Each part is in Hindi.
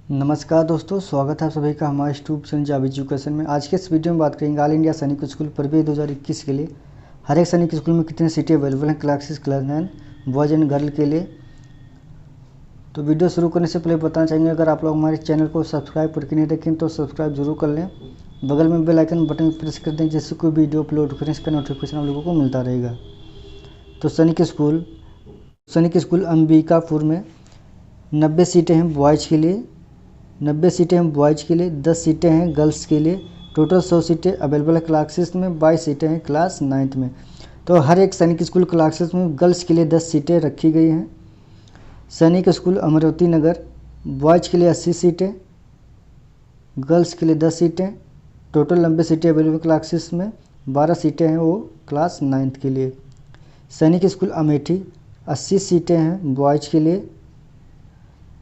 नमस्कार दोस्तों, स्वागत है आप सभी का हमारे यूट्यूब चैनल जावा एजुकेशन में। आज के इस वीडियो में बात करेंगे ऑल इंडिया सैनिक स्कूल प्रवेश 2021 के लिए हर एक सैनिक स्कूल में कितनी सीटें अवेलेबल हैं classes class 9 boys and girl के लिए। तो वीडियो शुरू करने से पहले बताना चाहेंगे, अगर आप लोग हमारे चैनल को सब्सक्राइब करके नहीं देखें तो सब्सक्राइब जरूर कर लें। बगल में बेल आइकन बटन प्रेस कर दें, जिससे कोई वीडियो अपलोड करें इसका नोटिफिकेशन आप लोगों को मिलता रहेगा। तो सैनिक स्कूल अंबिकापुर में 90 सीटें हैं बॉयज़ के लिए, 90 सीटें हैं बॉयज़ के लिए, 10 सीटें हैं गर्ल्स के लिए। टोटल 100 सीटें अवेलेबल है क्लासेस में, 22 सीटें हैं क्लास 9th में। तो हर एक सैनिक स्कूल क्लासेस में गर्ल्स के लिए 10 सीटें रखी गई हैं। सैनिक स्कूल अमरावती नगर बॉयज़ के लिए 80 सीटें, गर्ल्स के लिए 10 सीटें। टोटल 90 सीटें अवेलेबल क्लासेस में, 12 सीटें हैं वो क्लास 9th के लिए। सैनिक स्कूल अमेठी 80 सीटें हैं बॉयज़ के लिए,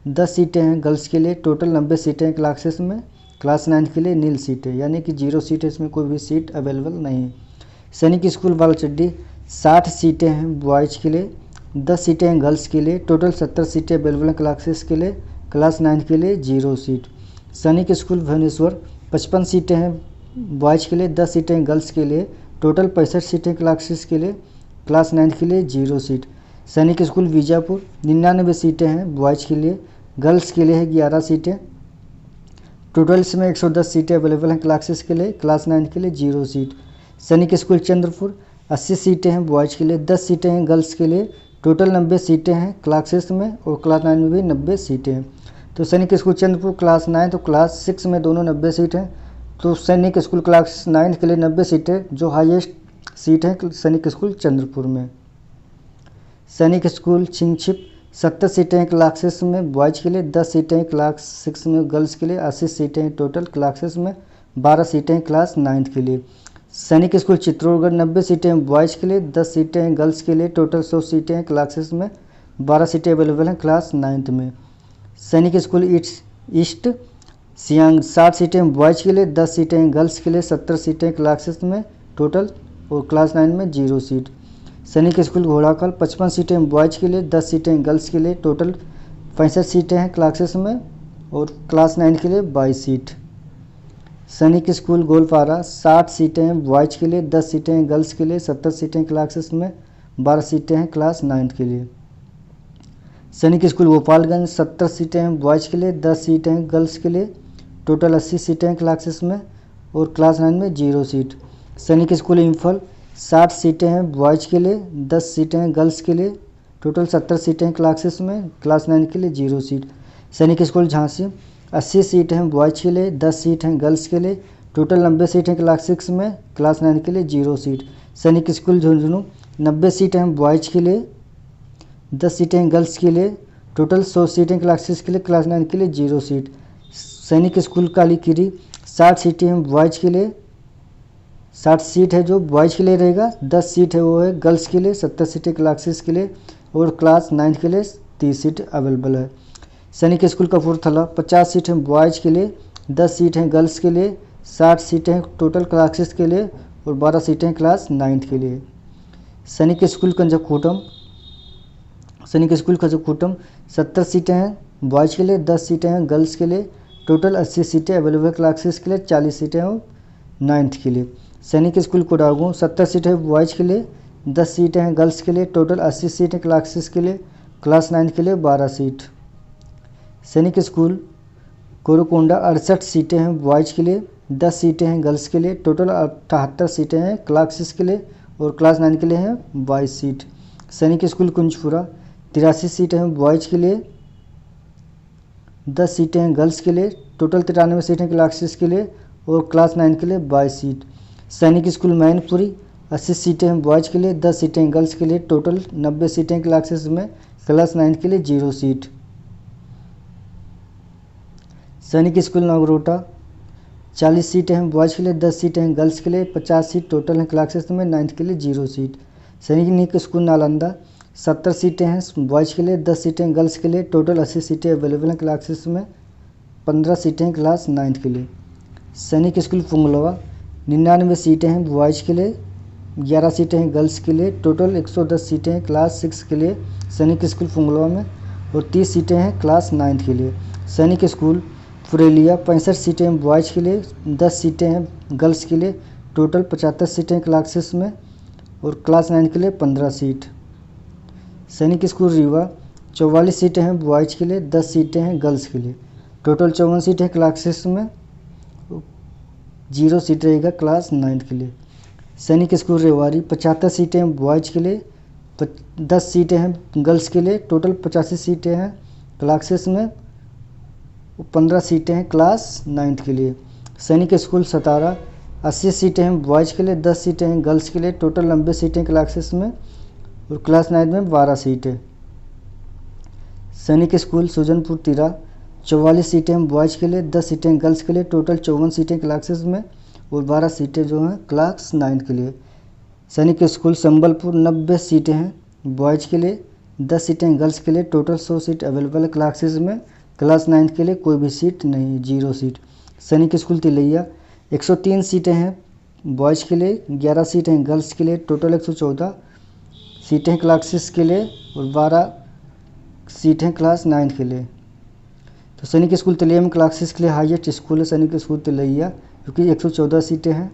10 सीटें हैं गर्ल्स के लिए। टोटल 90 सीटें हैं क्लासेस में, क्लास 9 के लिए नील सीटें, यानी कि 0 सीट है, इसमें कोई भी सीट अवेलेबल नहीं है। सैनिक स्कूल बालचड्डी 60 सीटें हैं बॉयज़ के लिए, 10 सीटें हैं गर्ल्स के लिए। टोटल 70 सीटें अवेलेबल हैं क्लासेस के लिए, क्लास 9 के लिए 0 सीट। सैनिक स्कूल भुवनेश्वर 55 सीटें हैं बॉयज़ के लिए, 10 सीटें हैं गर्ल्स के लिए। टोटल 65 सीटें क्लासेस के लिए, क्लास 9 के लिए 0 सीट। सैनिक स्कूल बीजापुर 99 सीटें हैं बॉयज़ के लिए, गर्ल्स के लिए है 11 सीटें। टोटल इसमें 110 सीटें अवेलेबल हैं क्लासेस के लिए, क्लास 9 के लिए 0 सीट। सैनिक स्कूल चंद्रपुर 80 सीटें हैं बॉयज़ के लिए, 10 सीटें हैं गर्ल्स के लिए। टोटल 90 सीटें हैं क्लासेस में और क्लास 9 में भी 90 सीटें हैं। तो सैनिक स्कूल चंद्रपुर क्लास 9 तो क्लास 6 में दोनों 90 सीट हैं। तो सैनिक स्कूल क्लास 9 के लिए 90 सीटें, जो हाईएस्ट सीट है सैनिक स्कूल चंद्रपुर में। सैनिक स्कूल छिंगछिप 70 सीटें हैं क्लासेस में बॉयज़ के लिए, 10 सीटें हैं क्लास 6 में गर्ल्स के लिए। 80 सीटें हैं टोटल क्लासेस में, 12 सीटें हैं क्लास 9 के लिए। सैनिक स्कूल चित्तौड़गढ़ 90 सीटें हैं बॉयज़ के लिए, 10 सीटें हैं गर्ल्स के लिए। टोटल 100 सीटें हैं क्लासेस में, 12 सीटें अवेलेबल हैं क्लास 9 में। सैनिक स्कूल ईस्ट सियांग 60 सीटें हैं बॉयज़ के लिए, 10 सीटें हैं गर्ल्स के लिए। 70 सीटें क्लासेस में टोटल और क्लास 9 में 0 सीट। सैनिक स्कूल घोड़ाकल 55 सीटें बॉयज़ के लिए, 10 सीटें गर्ल्स के लिए। टोटल 65 सीटें हैं क्लासेस में और क्लास 9 के लिए 22 सीट। सैनिक स्कूल गोलपारा 60 सीटें हैं बॉयज़ के लिए, 10 सीटें गर्ल्स के लिए। 70 सीटें क्लासेस में, 12 सीटें हैं क्लास 9 के लिए। सैनिक स्कूल गोपालगंज 70 सीटें हैं बॉयज़ के लिए, 10 सीटें गर्ल्स के लिए। टोटल 80 सीटें क्लासेस में और क्लास 9 में 0 सीट। सैनिक स्कूल इम्फल 60 सीटें हैं बॉयज़ के लिए, 10 सीटें गर्ल्स के लिए। टोटल 70 सीटें क्लासेस में, क्लास 9 के लिए 0 सीट। सैनिक स्कूल झांसी 80 सीटें हैं बॉयज़ के लिए, 10 सीट हैं गर्ल्स के लिए। टोटल 90 सीटें क्लास 6 में, क्लास 9 के लिए 0 सीट। सैनिक स्कूल झुंझुनू 90 सीटें हैं बॉयज़ के लिए, 10 सीटें गर्ल्स के लिए। टोटल 100 सीटें क्लासेस के लिए, क्लास 9 के लिए 0 सीट। सैनिक स्कूल कालीकिरी 60 सीटें हैं बॉयज़ के लिए, 60 सीट है जो बॉयज़ के लिए रहेगा, 10 सीट है वो है गर्ल्स के लिए। 70 सीटें क्लासेस के लिए और क्लास 9 के लिए 30 सीट अवेलेबल है। सैनिक स्कूल कपूरथला 50 सीट हैं बॉयज़ के लिए, 10 सीट हैं गर्ल्स के लिए। 60 सीटें टोटल क्लासेस के लिए और 12 सीटें क्लास 9 के लिए। सैनिक स्कूल खजूरकोटम 70 सीटें हैं बॉयज़ के लिए, 10 सीटें हैं गर्ल्स के लिए। टोटल 80 सीटें अवेलेबल क्लासेस के लिए, 40 सीटें हैं 9th के लिए। सैनिक स्कूल कोडागू 70 सीटें बॉयज़ के लिए, 10 सीटें हैं गर्ल्स के लिए। टोटल 80 सीटें क्लासेस के लिए, क्लास 9 के लिए 12 सीट। सैनिक स्कूल कोरुकोंडा 68 सीटें हैं बॉयज़ के लिए, 10 सीटें हैं गर्ल्स के लिए। टोटल 78 सीटें हैं क्लासेस के लिए और क्लास 9 के लिए हैं 22 सीट। सैनिक स्कूल कुंजपुरा 83 सीटें हैं बॉयज़ के लिए, 10 सीटें हैं गर्ल्स के लिए। टोटल 93 सीटें क्लासेस के लिए और क्लास 9 के लिए 22 सीट। सैनिक स्कूल मैनपुरी 80 सीटें हैं बॉयज़ के लिए, 10 सीटें गर्ल्स के लिए। टोटल 90 सीटें क्लासेस में, क्लास 9 के लिए 0 सीट। सैनिक स्कूल नगरोटा 40 सीटें हैं बॉयज़ के लिए, 10 सीटें गर्ल्स के लिए। 50 सीट टोटल हैं क्लासेस में, 9 के लिए 0 सीट। सैनिक स्कूल नालंदा 70 सीटें हैं बॉयज़ के लिए, 10 सीटें गर्ल्स के लिए। टोटल 80 सीटें अवेलेबल हैं क्लासेस में, 15 सीटें क्लास 9 के लिए। सैनिक स्कूल पुंगलवा 99 सीटें हैं बॉयज़ के लिए, 11 सीटें हैं गर्ल्स के लिए। टोटल 110 सीटें हैं क्लास 6 के लिए सैनिक स्कूल पुंगलवा में और 30 सीटें हैं क्लास 9 के लिए। सैनिक स्कूल पुरेलिया 65 सीटें हैं बॉयज़ के लिए, 10 सीटें हैं गर्ल्स के लिए, टोटल 75 सीटें हैं क्लासेस में, और क्लास 9 के लिए 15 सीट। सैनिक स्कूल रीवा 44 सीटें हैं बॉयज़ के लिए, 10 सीटें हैं गर्ल्स के लिए, टोटल 54 सीटें हैं क्लासेस में, 0 सीट रहेगा क्लास 9 के लिए। सैनिक स्कूल रेवाड़ी 75 सीटें हैं बॉयज़ के लिए, 10 सीटें हैं गर्ल्स के लिए, टोटल 85 सीटें हैं क्लासेस में, 15 सीटें हैं क्लास 9 के लिए। सैनिक स्कूल सतारा 80 सीटें हैं बॉयज़ के लिए, 10 सीटें हैं गर्ल्स के लिए, टोटल 90 सीटें क्लासेस में, और क्लास 9 में 12 सीटें। सैनिक स्कूल सुजनपुर तिरा 44 सीटें हैं बॉयज़ के लिए, 10 सीटें गर्ल्स के लिए, टोटल 54 सीटें क्लासेस में, और 12 सीटें जो हैं क्लास 9 के लिए। सैनिक स्कूल संबलपुर 90 सीटें हैं बॉयज़ के लिए, 10 सीटें गर्ल्स के लिए, टोटल 100 सीट अवेलेबल है क्लासेस में, क्लास 9 के लिए कोई भी सीट नहीं, 0 सीट। सैनिक स्कूल तिलैया 103 सीटें हैं बॉयज़ के लिए, 11 सीटें गर्ल्स के लिए, टोटल 114 सीटें क्लासेस के लिए, और 12 सीटें क्लास 9 के लिए। तो सैनिक स्कूल तिलैया में क्लासेस के लिए हाईएस्ट स्कूल है सैनिक स्कूल तिलैया, क्योंकि 114 सीटें हैं।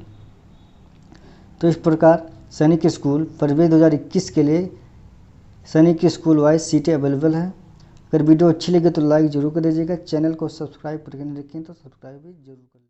तो इस प्रकार सैनिक स्कूल फरवरी 2021 के लिए सैनिक स्कूल वाइज सीटें अवेलेबल हैं। अगर वीडियो अच्छी लगे तो लाइक ज़रूर कर दीजिएगा, चैनल को सब्सक्राइब करके नहीं रखें तो सब्सक्राइब भी जरूर करें।